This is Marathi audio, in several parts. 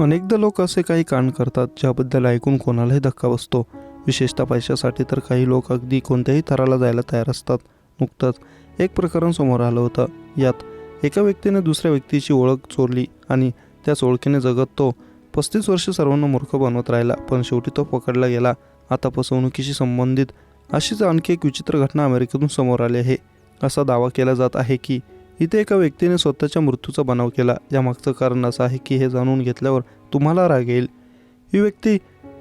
अनेकदा लोक असे काही कांड करतात ज्याबद्दल ऐकून कोणालाही धक्का बसतो. विशेषतः पैशासाठी तर काही लोक अगदी कोणत्याही थराला जायला तयार असतात. नुकतंच एक प्रकरण समोर आलं होतं. यात एका व्यक्तीने दुसऱ्या व्यक्तीची ओळख चोरली आणि त्याच ओळखीने जगत तो 35 वर्ष सर्वांना मूर्ख बनवत राहिला, पण शेवटी तो पकडला गेला. आता फसवणुकीशी संबंधित अशीच आणखी एक विचित्र घटना अमेरिकेतून समोर आली आहे. असा दावा केला जात आहे की इथे एका व्यक्तीने स्वतःच्या मृत्यूचा बनाव केला. यामागचं कारण असं आहे की हे जाणून घेतल्यावर तुम्हाला राग येईल. ही व्यक्ती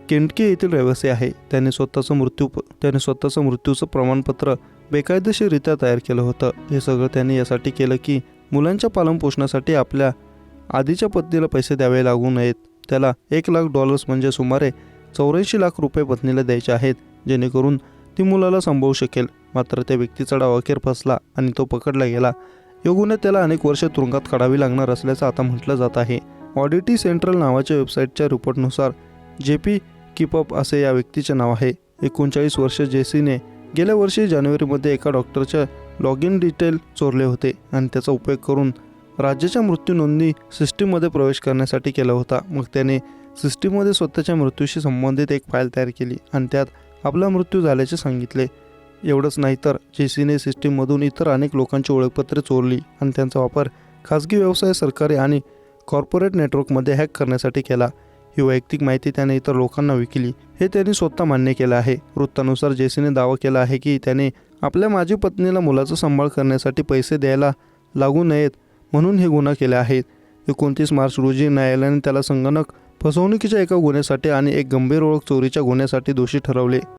केंटकी येथील रहिवासी आहे. त्याने स्वतःचं मृत्यूचं प्रमाणपत्र बेकायदेशीररित्या तयार केलं होतं. हे सगळं त्याने यासाठी केलं की मुलांच्या पालनपोषणासाठी आपल्या आधीच्या पत्नीला पैसे द्यावे लागू नयेत. त्याला $1,00,000 म्हणजे सुमारे 84 लाख रुपये पत्नीला द्यायचे आहेत, जेणेकरून ती मुलाला सांभाळू शकेल. मात्र त्या व्यक्तीचा डाव अखेर फसला आणि तो पकडला गेला. या गुन्ह्यात त्याला अनेक वर्षे तुरुंगात काढावी लागणार असल्याचं आता म्हटलं जात आहे. ऑडिटी सेंट्रल नावाच्या वेबसाईटच्या रिपोर्टनुसार JP कीपअप असे या व्यक्तीचे नाव आहे. 39 वर्ष जेसीने गेल्या वर्षी जानेवारीमध्ये एका डॉक्टरच्या लॉग इन डिटेल चोरले होते आणि त्याचा उपयोग करून राज्याच्या मृत्यू नोंदणी सिस्टीममध्ये प्रवेश करण्यासाठी केला होता. मग त्याने सिस्टीममध्ये स्वतःच्या मृत्यूशी संबंधित एक फाईल तयार केली आणि त्यात आपला मृत्यू झाल्याचे सांगितले. एवढंच नाही तर जेसीने सिस्टीममधून इतर अनेक लोकांची ओळखपत्रे चोरली आणि त्यांचा वापर खाजगी व्यवसाय, सरकारी आणि कॉर्पोरेट नेटवर्कमध्ये हॅक करण्यासाठी केला. ही वैयक्तिक माहिती त्याने इतर लोकांना विकली, हे त्यांनी स्वतः मान्य केलं आहे. वृत्तानुसार जेसीने दावा केला आहे की त्याने आपल्या माजी पत्नीला मुलाचा सांभाळ करण्यासाठी पैसे द्यायला लागू नयेत म्हणून हे गुन्हा केले आहेत. 29 मार्च रोजी न्यायालयाने त्याला संगणक फसवणुकीच्या एका गुन्ह्यासाठी आणि एक गंभीर ओळख चोरीच्या गुन्ह्यासाठी दोषी ठरवले.